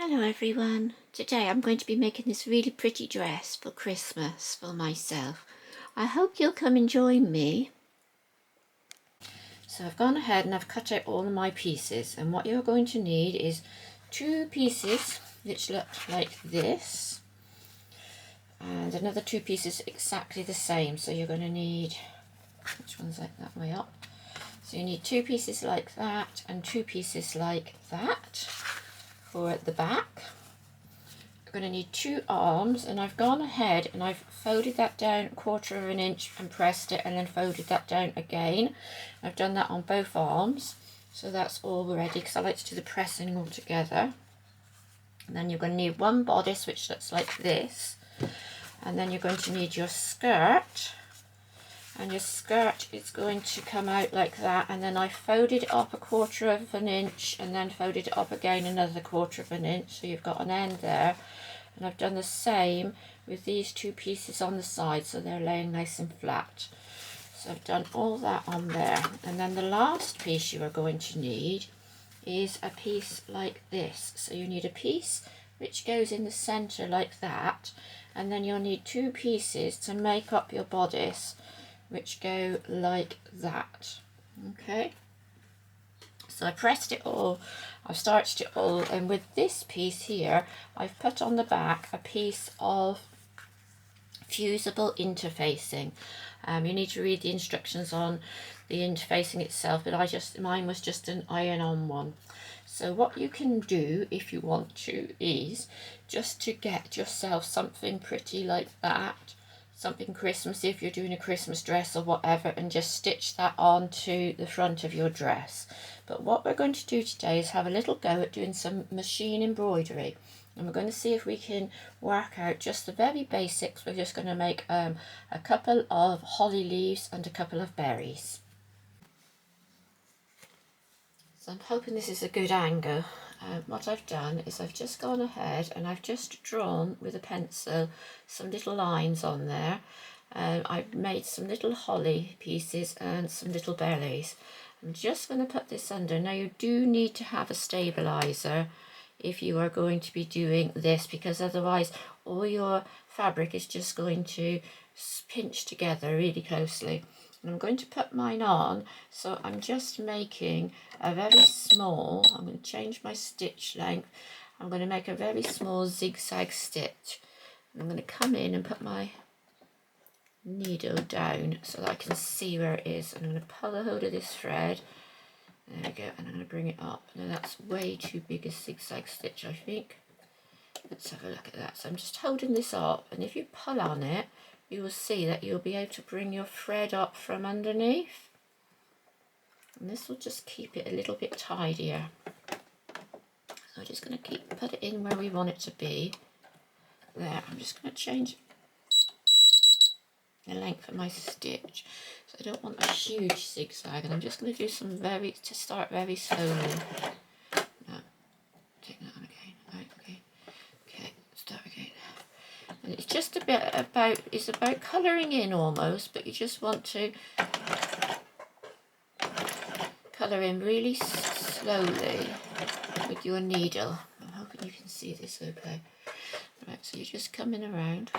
Hello everyone, today I'm going to be making this really pretty dress for Christmas for myself. I hope you'll come and join me. So I've gone ahead and I've cut out all of my pieces, and what you're going to need is two pieces which look like this and another two pieces exactly the same. So you're going to need, which one's like that way up? So you need two pieces like that and two pieces like that for the back. You're going to need two arms, and I've gone ahead and I've folded that down 1/4 of an inch and pressed it, and then folded that down again. I've done that on both arms, so that's all ready because I like to do the pressing all together. And then you're going to need one bodice which looks like this, and then you're going to need your skirt, and your skirt is going to come out like that. And then I folded it up 1/4 of an inch and then folded it up again another 1/4 of an inch, so you've got an end there. And I've done the same with these two pieces on the side, so they're laying nice and flat. So I've done all that on there. And then the last piece you are going to need is a piece like this. So you need a piece which goes in the center like that, and then you'll need two pieces to make up your bodice which go like that. Okay, so I pressed it all, I've starched it all, and with this piece here I've put on the back a piece of fusible interfacing. You need to read the instructions on the interfacing itself, but mine was just an iron-on one. So what you can do if you want to is just to get yourself something pretty like that, something Christmassy if you're doing a Christmas dress or whatever, and just stitch that onto the front of your dress. But what we're going to do today is have a little go at doing some machine embroidery, and we're going to see if we can work out just the very basics. We're just going to make a couple of holly leaves and a couple of berries. So I'm hoping this is a good angle. What I've done is I've just gone ahead and I've just drawn with a pencil some little lines on there. I've made some little holly pieces and some little berries. I'm just going to put this under. Now you do need to have a stabilizer if you are going to be doing this, because otherwise all your fabric is just going to pinch together really closely. And I'm going to put mine on, so I'm just making a very small, I'm going to change my stitch length, I'm going to make a very small zigzag stitch. I'm going to come in and put my needle down so that I can see where it is, and I'm going to pull a hold of this thread. There we go, and I'm going to bring it up. Now that's way too big a zigzag stitch, I think. Let's have a look at that. So I'm just holding this up, and if you pull on it, you will see that you'll be able to bring your thread up from underneath, and this will just keep it a little bit tidier. So I'm just going to put it in where we want it to be. There, I'm just going to change the length of my stitch, so I don't want a huge zigzag, and I'm just going to do some start very slowly. No, take that on again. Right, okay, start again. And it's just a bit about, it's about colouring in almost, but you just want to colour in really slowly with your needle. I'm hoping you can see this okay. Right, so you're just coming around.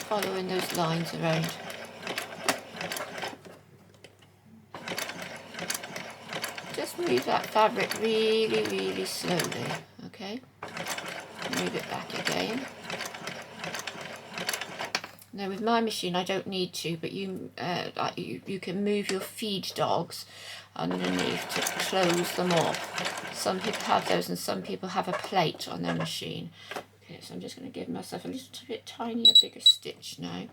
Following those lines around. Just move that fabric really, really slowly, okay? Move it back again. Now with my machine I don't need to, but you can move your feed dogs underneath to close them off. Some people have those, and some people have a plate on their machine. Okay, so I'm just going to give myself a little bit tinier, bigger stitch now.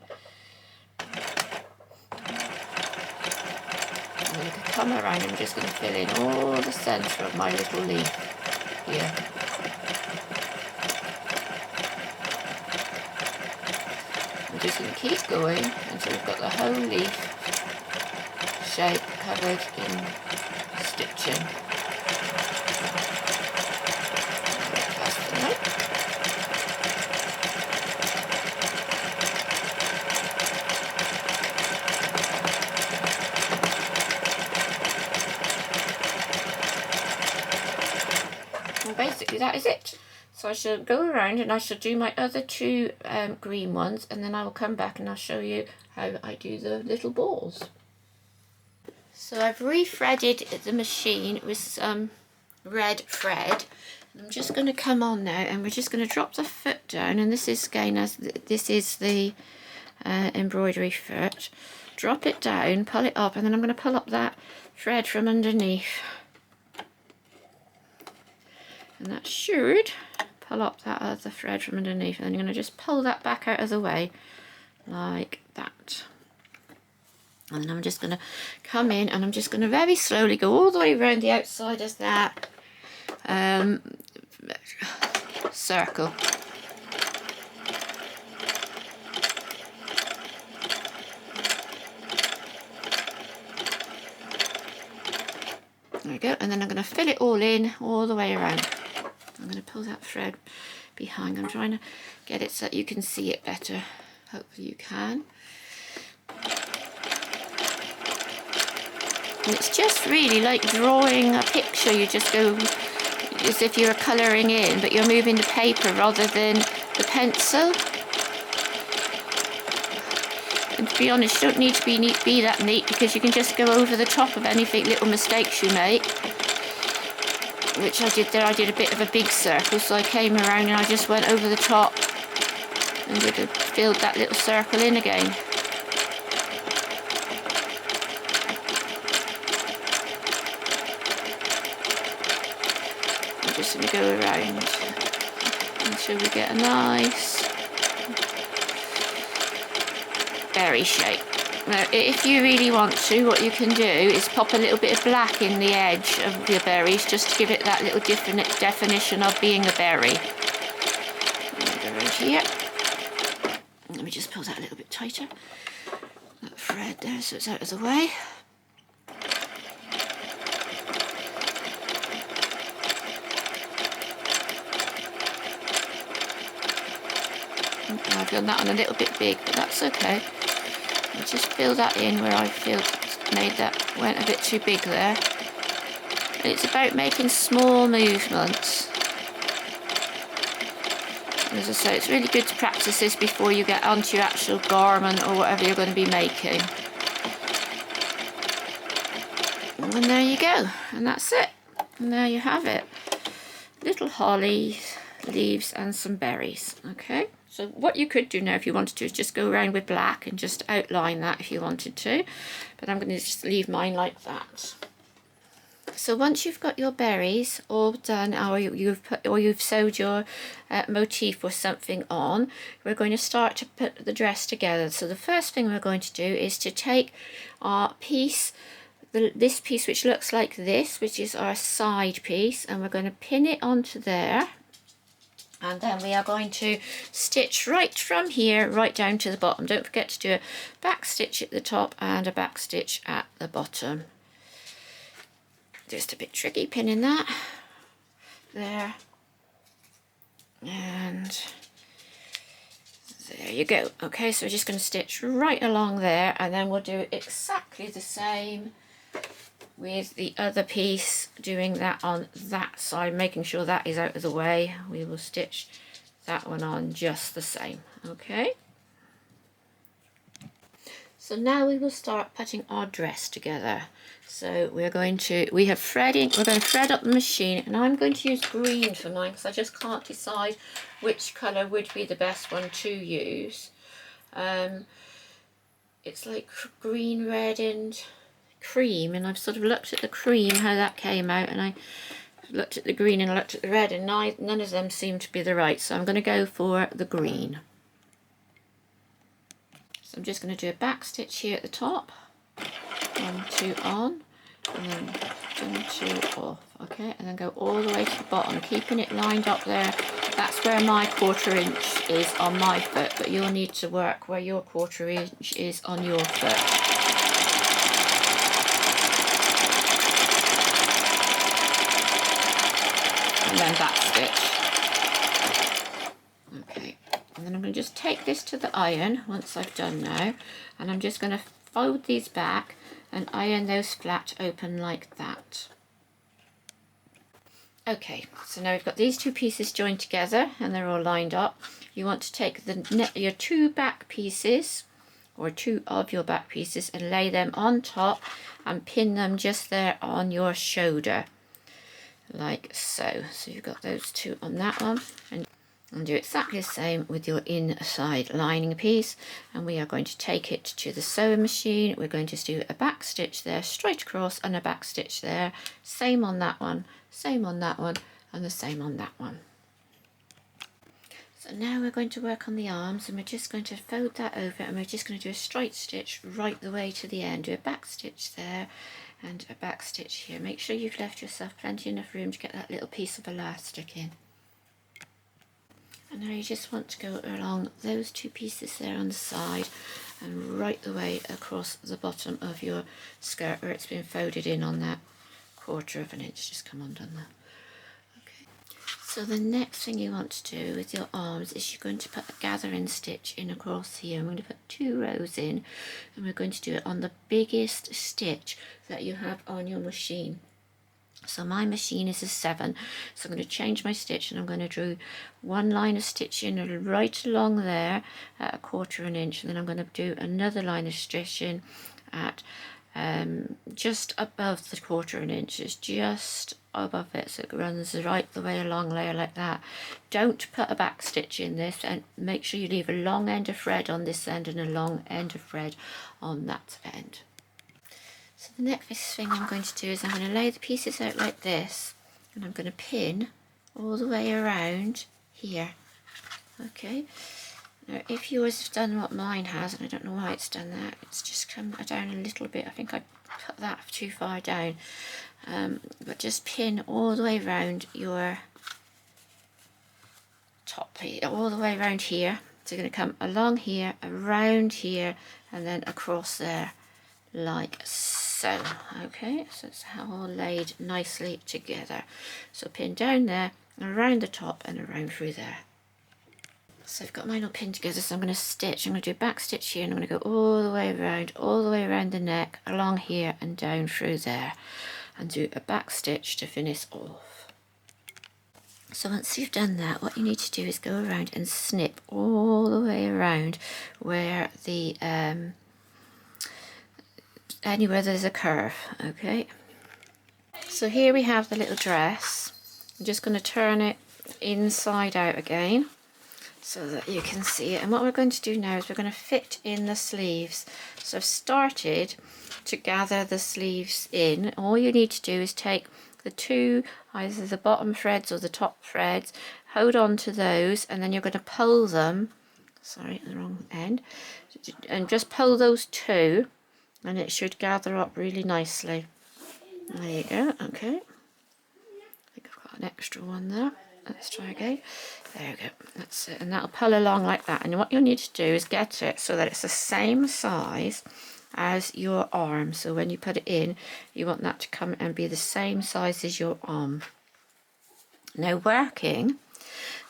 I'm going to come around and I'm just going to fill in all the centre of my little leaf here. I'm just going to keep going until we've got the whole leaf shape covered in stitching. hopefully that is it. So I shall go around and I shall do my other two green ones, and then I will come back and I'll show you how I do the little balls. So I've re-threaded the machine with some red thread. I'm just going to come on now, and we're just going to drop the foot down, and this is again as this is the embroidery foot. Drop it down, pull it up, and then I'm going to pull up that thread from underneath, and that should pull up that other thread from underneath, and then you're going to just pull that back out of the way like that. And then I'm just going to come in, and I'm just going to very slowly go all the way around the outside of that circle. There we go, and then I'm going to fill it all in all the way around. I'm going to pull that thread behind. I'm trying to get it so that you can see it better. Hopefully you can. And it's just really like drawing a picture. You just go as if you're colouring in, but you're moving the paper rather than the pencil. And to be honest, you don't need to be that neat, because you can just go over the top of anything, little mistakes you make. Which I did there. I did a bit of a big circle, so I came around and I just went over the top and filled that little circle in again. I'm just going to go around until we get a nice berry shape. Now, if you really want to, what you can do is pop a little bit of black in the edge of your berries, just to give it that little different definition of being a berry. I'm going to go around here. Let me just pull that a little bit tighter. That thread there, so it's out of the way. I've done that one a little bit big, but that's okay. I'll just fill that in where I feel went a bit too big there. It's about making small movements. As I say, it's really good to practice this before you get onto your actual garment or whatever you're going to be making. And there you go, and that's it. And there you have it. Little holly leaves and some berries. Okay. So what you could do now if you wanted to is just go around with black and just outline that if you wanted to. But I'm going to just leave mine like that. So once you've got your berries all done, or you've sewed your motif or something on, we're going to start to put the dress together. So the first thing we're going to do is to take our piece, this piece which looks like this, which is our side piece, and we're going to pin it onto there. And then we are going to stitch right from here right down to the bottom. Don't forget to do a back stitch at the top and a back stitch at the bottom. Just a bit tricky pinning that there, and there you go. Okay, so we're just going to stitch right along there, and then we'll do exactly the same with the other piece, doing that on that side, making sure that is out of the way. We will stitch that one on just the same. Okay, so now we will start putting our dress together. So we're going to thread up the machine, and I'm going to use green for mine because I just can't decide which colour would be the best one to use. It's like green, red and cream, and I've sort of looked at the cream, how that came out, and I looked at the green and I looked at the red, and none of them seem to be the right, so I'm going to go for the green. So I'm just going to do a back stitch here at the top, 1, 2 on, and then 1, 2 off. Okay, and then go all the way to the bottom, keeping it lined up there. That's where my 1/4 inch is on my foot, but you'll need to work where your 1/4 inch is on your foot. And then back stitch. Okay, and then I'm going to just take this to the iron once I've done now, and I'm just going to fold these back and iron those flat open like that. Okay, so now we've got these two pieces joined together and they're all lined up. You want to take your two back pieces, or two of your back pieces, and lay them on top and pin them just there on your shoulder, like so. So you've got those two on that one, and do exactly the same with your inside lining piece. And we are going to take it to the sewing machine. We're going to do a back stitch there straight across and a back stitch there, same on that one, same on that one, and the same on that one. So now we're going to work on the arms, and we're just going to fold that over, and we're just going to do a straight stitch right the way to the end. Do a back stitch there and a back stitch here. Make sure you've left yourself plenty enough room to get that little piece of elastic in. And now you just want to go along those two pieces there on the side and right the way across the bottom of your skirt where it's been folded in on that 1/4 of an inch. Just come undone there. Okay. So the next thing you want to do with your arms is you're going to put a gathering stitch in across here. I'm going to put 2 rows in, and we're going to do it on the biggest stitch that you have on your machine. So my machine is a 7, so I'm going to change my stitch, and I'm going to do 1 line of stitching right along there at 1/4 of an inch, and then I'm going to do another line of stitching at just above the 1/4 of an inch. It's just above it, so it runs right the way along there like that. Don't put a back stitch in this, and make sure you leave a long end of thread on this end and a long end of thread on that end. So the next thing I'm going to do is I'm going to lay the pieces out like this, and I'm going to pin all the way around here. Okay, now if yours has done what mine has, and I don't know why it's done that, it's just come down a little bit. I think I put that too far down, but just pin all the way around your top, all the way around here. So you're going to come along here, around here, and then across there like so. Okay, so it's all laid nicely together. So pin down there, around the top, and around through there. So I've got mine all pinned together, so I'm going to stitch. I'm going to do a back stitch here, and I'm going to go all the way around the neck, along here and down through there, and do a back stitch to finish off. So once you've done that, what you need to do is go around and snip all the way around where the anywhere there's a curve. Okay, so here we have the little dress. I'm just going to turn it inside out again so that you can see it, and what we're going to do now is we're going to fit in the sleeves. So I've started to gather the sleeves in. All you need to do is take the two, either the bottom threads or the top threads, hold on to those, and then you're going to pull them, sorry, the wrong end, and just pull those two, and it should gather up really nicely. There you go. Okay, I think I've got an extra one there. Let's try again. There we go. That's it, and that'll pull along like that. And what you'll need to do is get it so that it's the same size as your arm. So when you put it in, you want that to come and be the same size as your arm. Now, working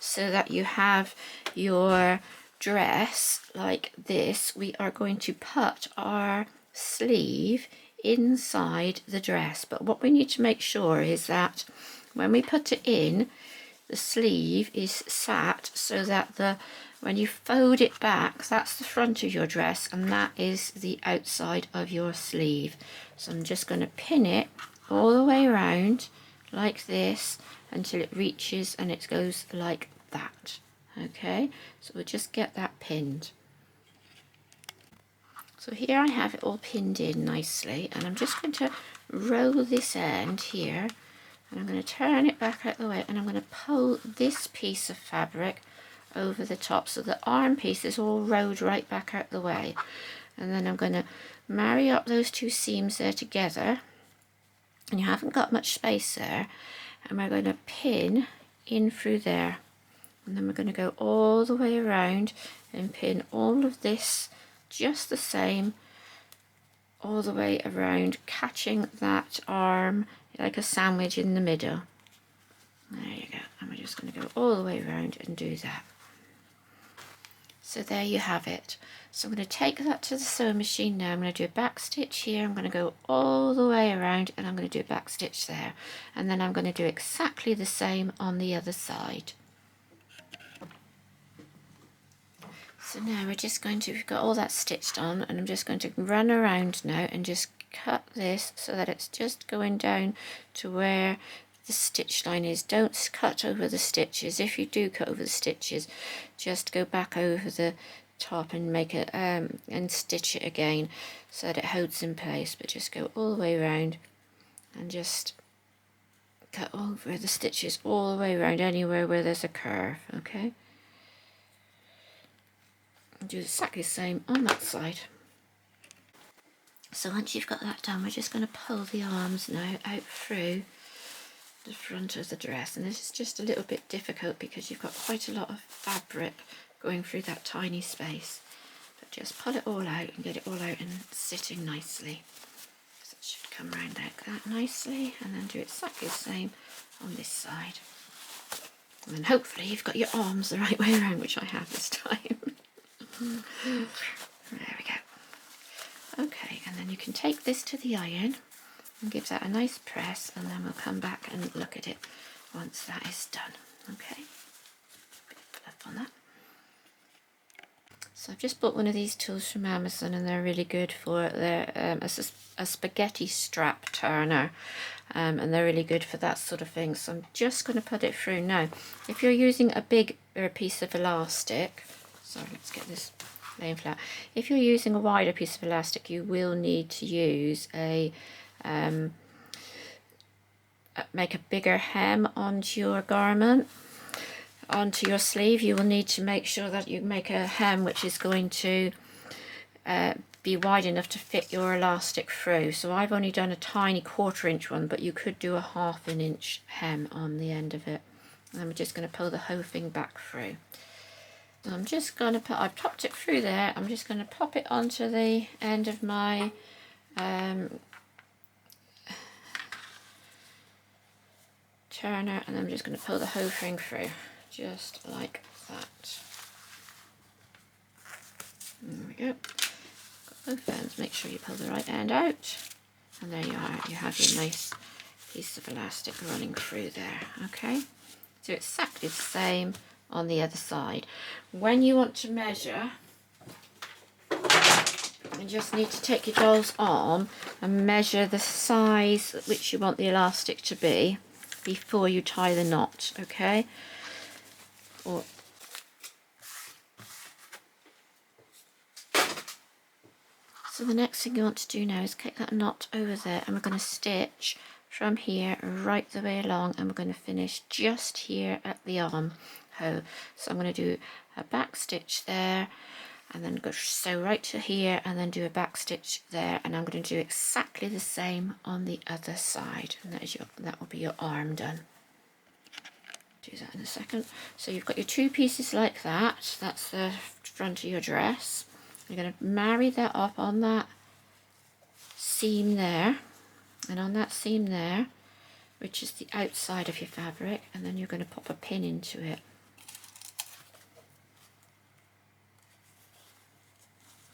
so that you have your dress like this, we are going to put our sleeve inside the dress. But what we need to make sure is that when we put it in, the sleeve is sat so that when you fold it back, that's the front of your dress and that is the outside of your sleeve. So I'm just going to pin it all the way around like this until it reaches and it goes like that. Okay, so we'll just get that pinned. So here I have it all pinned in nicely, and I'm just going to roll this end here, and I'm going to turn it back out the way, and I'm going to pull this piece of fabric over the top so the arm piece is all rolled right back out the way. And then I'm going to marry up those two seams there together, and you haven't got much space there, and we're going to pin in through there, and then we're going to go all the way around and pin all of this just the same all the way around, catching that arm like a sandwich in the middle. There you go, and we're just going to go all the way around and do that. So there you have it. So I'm going to take that to the sewing machine now. I'm going to do a back stitch here. I'm going to go all the way around and I'm going to do a back stitch there. And then I'm going to do exactly the same on the other side. So now we're just going to, we've got all that stitched on, and I'm just going to run around now and just cut this so that it's just going down to where the stitch line is. Don't cut over the stitches. If you do cut over the stitches, just go back over the top and make it and stitch it again so that it holds in place. But just go all the way around and just cut over the stitches all the way around anywhere where there's a curve. Okay, and do exactly the same on that side. So once you've got that done, we're just going to pull the arms now out through the front of the dress, and this is just a little bit difficult because you've got quite a lot of fabric going through that tiny space, but just pull it all out and get it all out and sitting nicely. So it should come round like that nicely, and then do exactly the same on this side, and then hopefully you've got your arms the right way around, which I have this time. There we go. Okay, and then you can take this to the iron and give that a nice press, and then we'll come back and look at it once that is done. Okay, bit of fluff on that. So I've just bought one of these tools from Amazon, and they're really good for they're a spaghetti strap turner, and they're really good for that sort of thing. So I'm just going to put it through now. If you're using a bigger piece of elastic, sorry, let's get this laying flat. If you're using a wider piece of elastic, you will need to use a make a bigger hem onto your garment, onto your sleeve. You will need to make sure that you make a hem which is going to be wide enough to fit your elastic through. So I've only done a tiny 1/4 inch one, but you could do a 1/2 inch hem on the end of it. And I'm just going to pull the whole thing back through. So I'm just going to put, I've popped it through there, I'm just going to pop it onto the end of my turner, and I'm just going to pull the whole thing through, just like that. There we go. Got both ends, make sure you pull the right end out, and there you are, you have your nice piece of elastic running through there. Okay, do exactly the same on the other side. When you want to measure, you just need to take your doll's arm and measure the size at which you want the elastic to be before you tie the knot, okay? So the next thing you want to do now is get that knot over there, and we're going to stitch from here right the way along, and we're going to finish just here at the armhole. So I'm going to do a back stitch there, and then go sew right to here, and then do a back stitch there, and I'm going to do exactly the same on the other side, and that will be your arm done. Do that in a second. So you've got your 2 pieces like that. That's the front of your dress. You're going to marry that up on that seam there, and on that seam there, which is the outside of your fabric, and then you're going to pop a pin into it.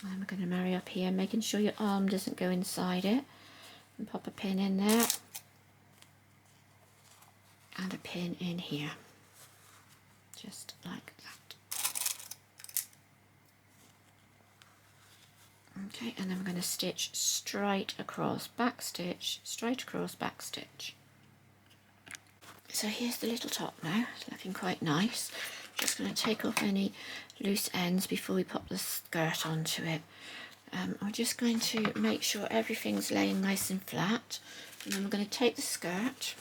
And we're going to marry up here, making sure your arm doesn't go inside it, and pop a pin in there, and a pin in here, just like that. Okay, and then we're going to stitch straight across, back stitch, straight across, back stitch. So here's the little top now, it's looking quite nice. Just going to take off any loose ends before we pop the skirt onto it. I'm just going to make sure everything's laying nice and flat, and then we're going to take the skirt,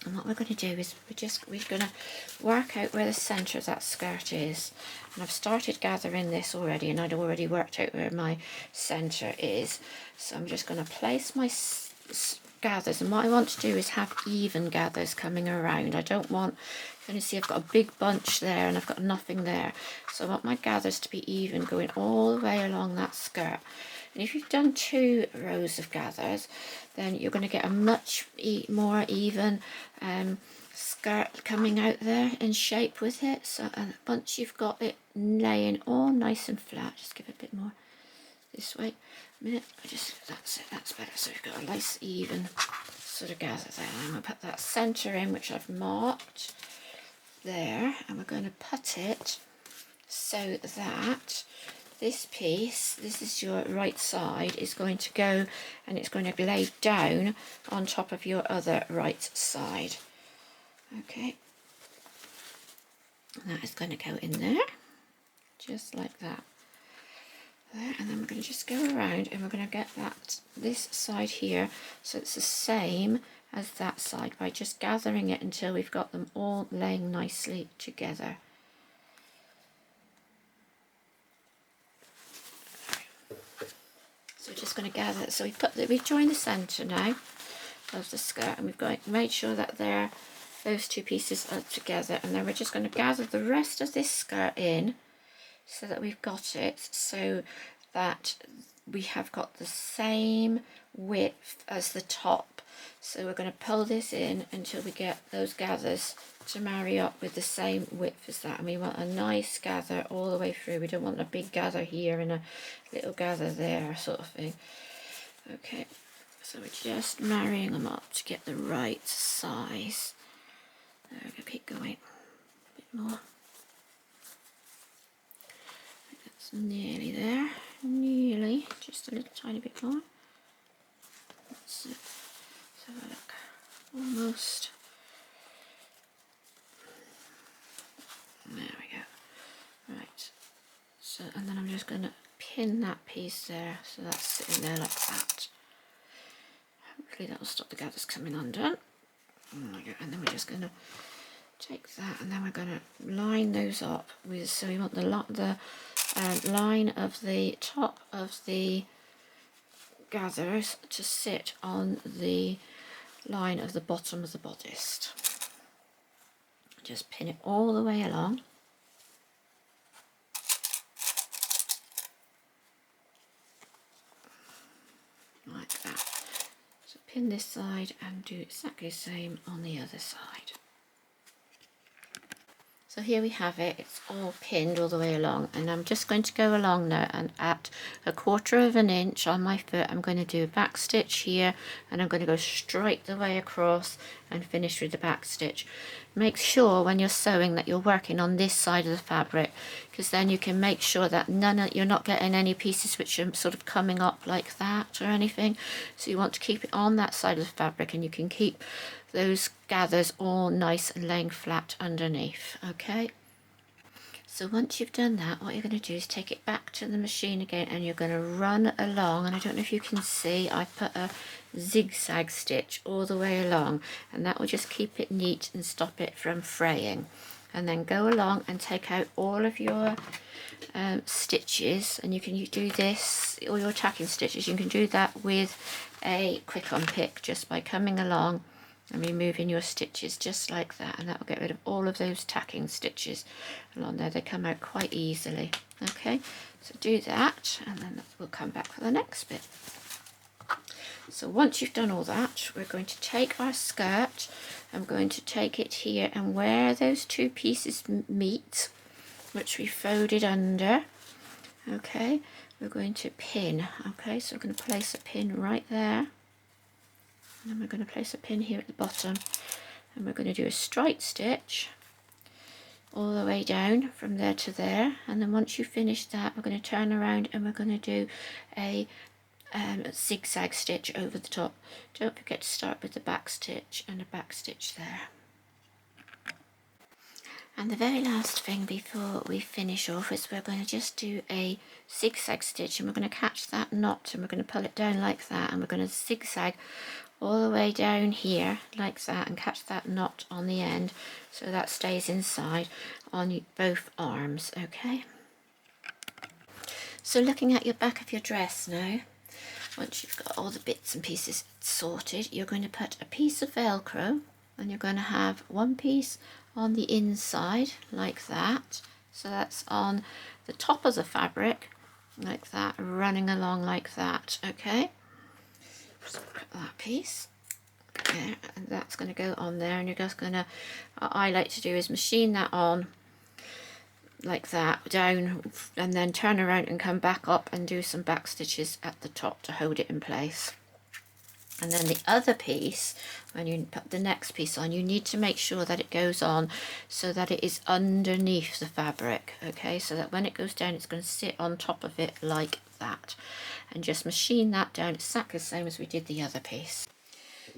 and what we're going to do is we're going to work out where the centre of that skirt is. And I've started gathering this already, and I'd already worked out where my centre is. So I'm just going to place my gathers, and what I want to do is have even gathers coming around. I don't want, you can see I've got a big bunch there and I've got nothing there. So I want my gathers to be even, going all the way along that skirt. And if you've done 2 rows of gathers, then you're going to get a much more even skirt coming out there in shape with it. So once you've got it laying all nice and flat. Just give it a bit more this way. A minute. That's it. That's better. So we've got a nice even sort of gather there. I'm going to put that centre in, which I've marked there, and we're going to put it so that this piece, this is your right side, is going to go and it's going to lay down on top of your other right side. Okay, and that is going to go in there, just like that. There, and then we're going to just go around and we're going to get this side here so it's the same as that side by just gathering it until we've got them all laying nicely together. So we're just going to gather, so we've joined the centre now of the skirt, and we've made sure that those two pieces are together, and then we're just going to gather the rest of this skirt in so that we've got it so that we have got the same width as the top. So we're going to pull this in until we get those gathers to marry up with the same width as that, and we want a nice gather all the way through. We don't want a big gather here and a little gather there sort of thing. Okay, so we're just marrying them up to get the right size. There we go, keep going, a bit more. That's nearly there, nearly, just a little tiny bit more. That's it. Let's have a look, almost. There we go. Right, so, and then I'm just going to pin that piece there, so that's sitting there like that. Hopefully that will stop the gathers coming undone. There we go. And then we're just going to take that, and then we're going to line those up with, so we want the line of the top of the gathers to sit on the line of the bottom of the bodice. Just pin it all the way along. Like that. So pin this side and do exactly the same on the other side. So here we have it, it's all pinned all the way along, and I'm just going to go along now, and at 1/4 of an inch on my foot I'm going to do a back stitch here, and I'm going to go straight the way across and finish with the back stitch. Make sure when you're sewing that you're working on this side of the fabric, because then you can make sure that you're not getting any pieces which are sort of coming up like that or anything. So you want to keep it on that side of the fabric, and you can keep those gathers all nice and laying flat underneath. Okay, so once you've done that, what you're going to do is take it back to the machine again, and you're going to run along, and I don't know if you can see, I put a zigzag stitch all the way along, and that will just keep it neat and stop it from fraying. And then go along and take out all of your stitches, and you can do this, all your tacking stitches, you can do that with a quick on pick just by coming along and removing your stitches just like that, and that will get rid of all of those tacking stitches along there. They come out quite easily. Okay, so do that, and then we'll come back for the next bit. So once you've done all that, we're going to take our skirt, I'm going to take it here, and where those two pieces meet, which we folded under, okay, we're going to pin. Okay, so we're going to place a pin right there, and then we're going to place a pin here at the bottom, and we're going to do a straight stitch all the way down from there to there, and then once you finish that, we're going to turn around and we're going to do a zigzag stitch over the top. Don't forget to start with the back stitch and a back stitch there. And the very last thing before we finish off is we're going to just do a zigzag stitch, and we're going to catch that knot, and we're going to pull it down like that, and we're going to zigzag all the way down here like that and catch that knot on the end so that stays inside on both arms. Okay, so looking at your back of your dress now, once you've got all the bits and pieces sorted, you're going to put a piece of Velcro, and you're going to have one piece on the inside like that, so that's on the top of the fabric like that, running along like that. Okay, so put that piece there, and that's going to go on there, and you're just going to, what I like to do is machine that on like that down, and then turn around and come back up and do some back stitches at the top to hold it in place. And then the other piece, when you put the next piece on, you need to make sure that it goes on so that it is underneath the fabric, okay, so that when it goes down it's going to sit on top of it like that, and just machine that down exactly the same as we did the other piece.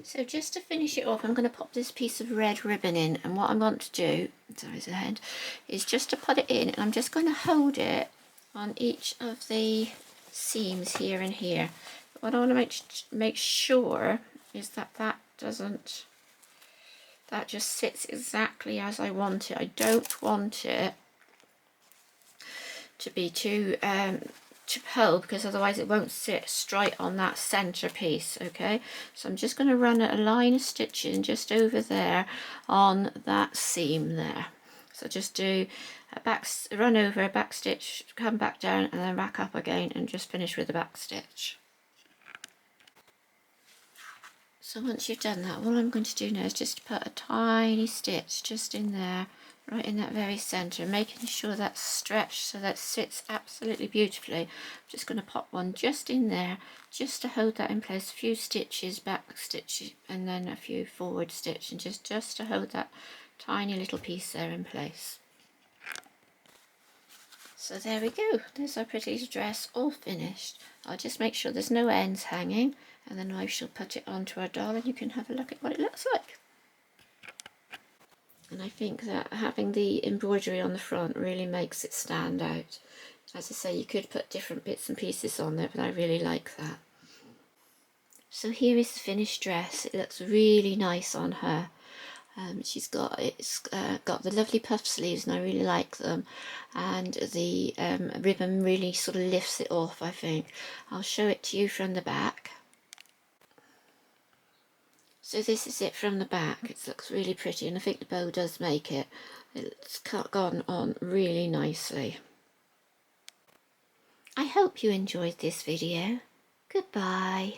So just to finish it off, I'm going to pop this piece of red ribbon in, and what I want to do, sorry, the head, is just to put it in, and I'm just going to hold it on each of the seams here and here. But what I want to make sure is that that just sits exactly as I want it. I don't want it to be too pull, because otherwise it won't sit straight on that center piece, okay? So I'm just going to run a line of stitching just over there on that seam there. So just do a run over a back stitch, come back down and then back up again, and just finish with the back stitch. So once you've done that, all I'm going to do now is just put a tiny stitch just in there, right in that very centre, making sure that's stretched so that sits absolutely beautifully. I'm just going to pop one just in there, just to hold that in place, a few stitches, back stitches, and then a few forward stitch, and just to hold that tiny little piece there in place. So there we go, there's our pretty little dress all finished. I'll just make sure there's no ends hanging, and then I shall put it onto our doll and you can have a look at what it looks like. And I think that having the embroidery on the front really makes it stand out. As I say, you could put different bits and pieces on there, but I really like that. So here is the finished dress. It looks really nice on her. It's got the lovely puff sleeves, and I really like them, and the ribbon really sort of lifts it off, I think. I'll show it to you from the back. So this is it from the back. It looks really pretty, and I think the bow does make it. It's gone on really nicely. I hope you enjoyed this video. Goodbye.